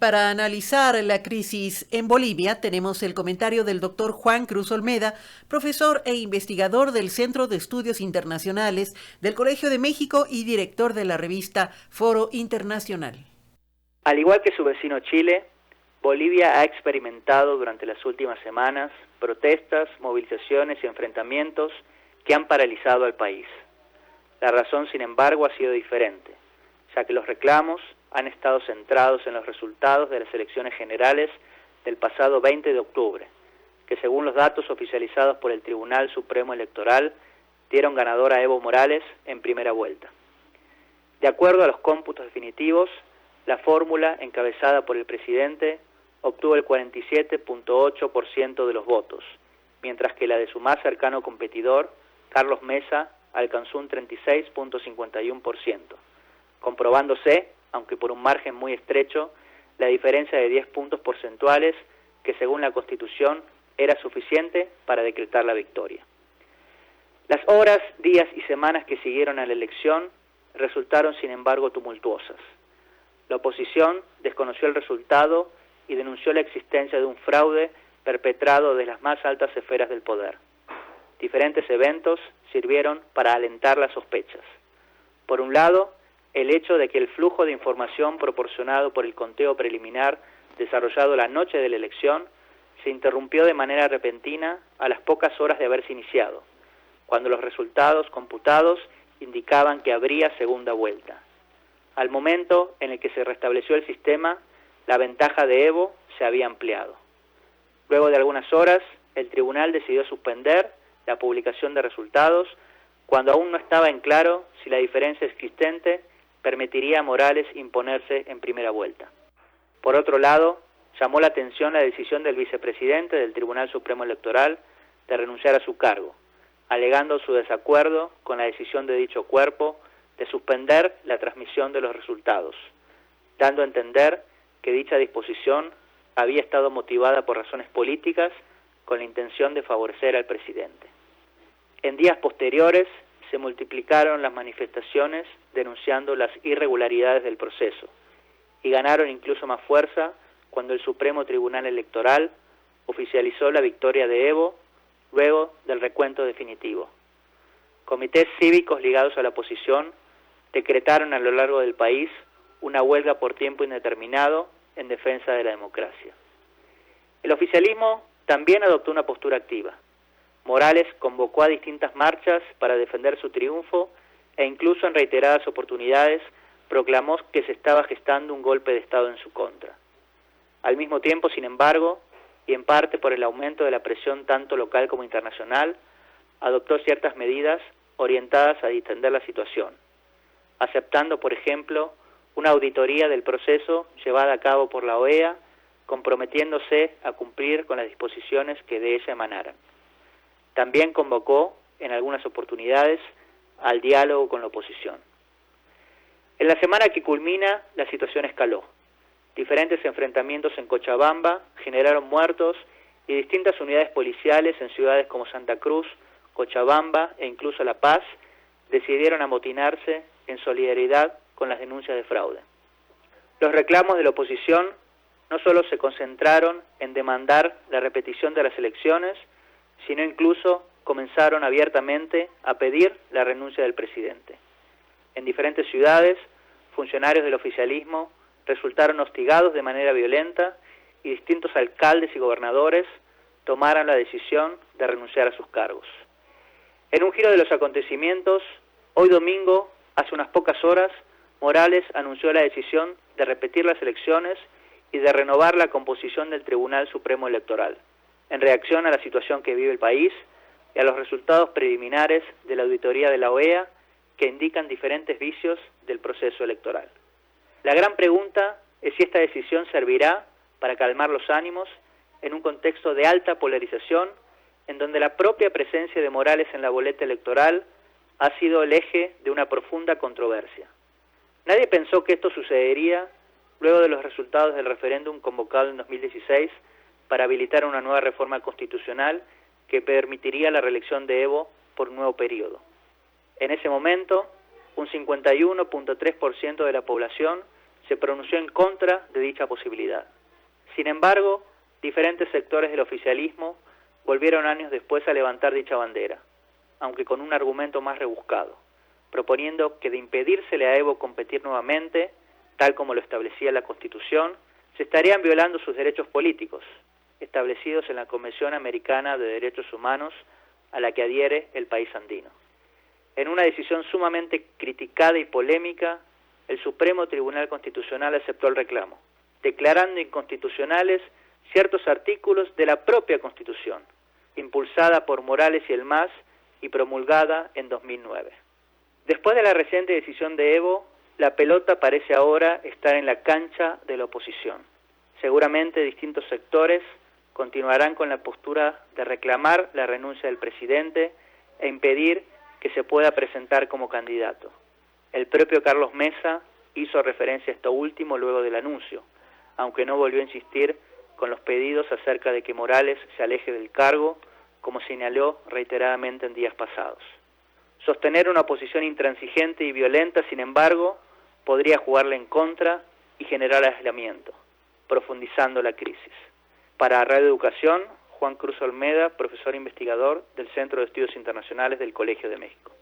Para analizar la crisis en Bolivia, tenemos el comentario del doctor Juan Cruz Olmeda, profesor e investigador del Centro de Estudios Internacionales del Colegio de México y director de la revista Foro Internacional. Al igual que su vecino Chile, Bolivia ha experimentado durante las últimas semanas protestas, movilizaciones y enfrentamientos que han paralizado al país. La razón, sin embargo, ha sido diferente, ya que los reclamos han estado centrados en los resultados de las elecciones generales del pasado 20 de octubre, que según los datos oficializados por el Tribunal Supremo Electoral, dieron ganador a Evo Morales en primera vuelta. De acuerdo a los cómputos definitivos, la fórmula encabezada por el presidente obtuvo el 47.8% de los votos, mientras que la de su más cercano competidor, Carlos Mesa, alcanzó un 36.51%, comprobándose, aunque por un margen muy estrecho, la diferencia de 10 puntos porcentuales que según la Constitución era suficiente para decretar la victoria. Las horas, días y semanas que siguieron a la elección resultaron sin embargo tumultuosas. La oposición desconoció el resultado y denunció la existencia de un fraude perpetrado desde las más altas esferas del poder. Diferentes eventos sirvieron para alentar las sospechas. Por un lado, el hecho de que el flujo de información proporcionado por el conteo preliminar desarrollado la noche de la elección se interrumpió de manera repentina a las pocas horas de haberse iniciado, cuando los resultados computados indicaban que habría segunda vuelta. Al momento en el que se restableció el sistema, la ventaja de Evo se había ampliado. Luego de algunas horas, el tribunal decidió suspender la publicación de resultados cuando aún no estaba en claro si la diferencia existente permitiría a Morales imponerse en primera vuelta. Por otro lado, llamó la atención la decisión del vicepresidente del Tribunal Supremo Electoral de renunciar a su cargo, alegando su desacuerdo con la decisión de dicho cuerpo de suspender la transmisión de los resultados, dando a entender que dicha disposición había estado motivada por razones políticas con la intención de favorecer al presidente. En días posteriores se multiplicaron las manifestaciones denunciando las irregularidades del proceso y ganaron incluso más fuerza cuando el Supremo Tribunal Electoral oficializó la victoria de Evo luego del recuento definitivo. Comités cívicos ligados a la oposición decretaron a lo largo del país una huelga por tiempo indeterminado en defensa de la democracia. El oficialismo también adoptó una postura activa. Morales convocó a distintas marchas para defender su triunfo e incluso en reiteradas oportunidades proclamó que se estaba gestando un golpe de Estado en su contra. Al mismo tiempo, sin embargo, y en parte por el aumento de la presión tanto local como internacional, adoptó ciertas medidas orientadas a distender la situación, aceptando, por ejemplo, una auditoría del proceso llevada a cabo por la OEA, comprometiéndose a cumplir con las disposiciones que de ella emanaran. También convocó, en algunas oportunidades, al diálogo con la oposición. En la semana que culmina, la situación escaló. Diferentes enfrentamientos en Cochabamba generaron muertos y distintas unidades policiales en ciudades como Santa Cruz, Cochabamba e incluso La Paz decidieron amotinarse en solidaridad con las denuncias de fraude. Los reclamos de la oposición no solo se concentraron en demandar la repetición de las elecciones, sino incluso comenzaron abiertamente a pedir la renuncia del presidente. En diferentes ciudades, funcionarios del oficialismo resultaron hostigados de manera violenta y distintos alcaldes y gobernadores tomaron la decisión de renunciar a sus cargos. En un giro de los acontecimientos, hoy domingo, hace unas pocas horas, Morales anunció la decisión de repetir las elecciones y de renovar la composición del Tribunal Supremo Electoral, en reacción a la situación que vive el país y a los resultados preliminares de la auditoría de la OEA que indican diferentes vicios del proceso electoral. La gran pregunta es si esta decisión servirá para calmar los ánimos en un contexto de alta polarización en donde la propia presencia de Morales en la boleta electoral ha sido el eje de una profunda controversia. Nadie pensó que esto sucedería luego de los resultados del referéndum convocado en 2016 para habilitar una nueva reforma constitucional que permitiría la reelección de Evo por un nuevo periodo. En ese momento, un 51.3% de la población se pronunció en contra de dicha posibilidad. Sin embargo, diferentes sectores del oficialismo volvieron años después a levantar dicha bandera, aunque con un argumento más rebuscado, proponiendo que de impedírsele a Evo competir nuevamente, tal como lo establecía la Constitución, se estarían violando sus derechos políticos, establecidos en la Convención Americana de Derechos Humanos, a la que adhiere el país andino. En una decisión sumamente criticada y polémica, el Supremo Tribunal Constitucional aceptó el reclamo, declarando inconstitucionales ciertos artículos de la propia Constitución, impulsada por Morales y el MAS y promulgada en 2009. Después de la reciente decisión de Evo, la pelota parece ahora estar en la cancha de la oposición. Seguramente distintos sectores continuarán con la postura de reclamar la renuncia del presidente e impedir que se pueda presentar como candidato. El propio Carlos Mesa hizo referencia a esto último luego del anuncio, aunque no volvió a insistir con los pedidos acerca de que Morales se aleje del cargo, como señaló reiteradamente en días pasados. Sostener una posición intransigente y violenta, sin embargo, podría jugarle en contra y generar aislamiento, profundizando la crisis. Para Radio Educación, Juan Cruz Olmeda, profesor investigador del Centro de Estudios Internacionales del Colegio de México.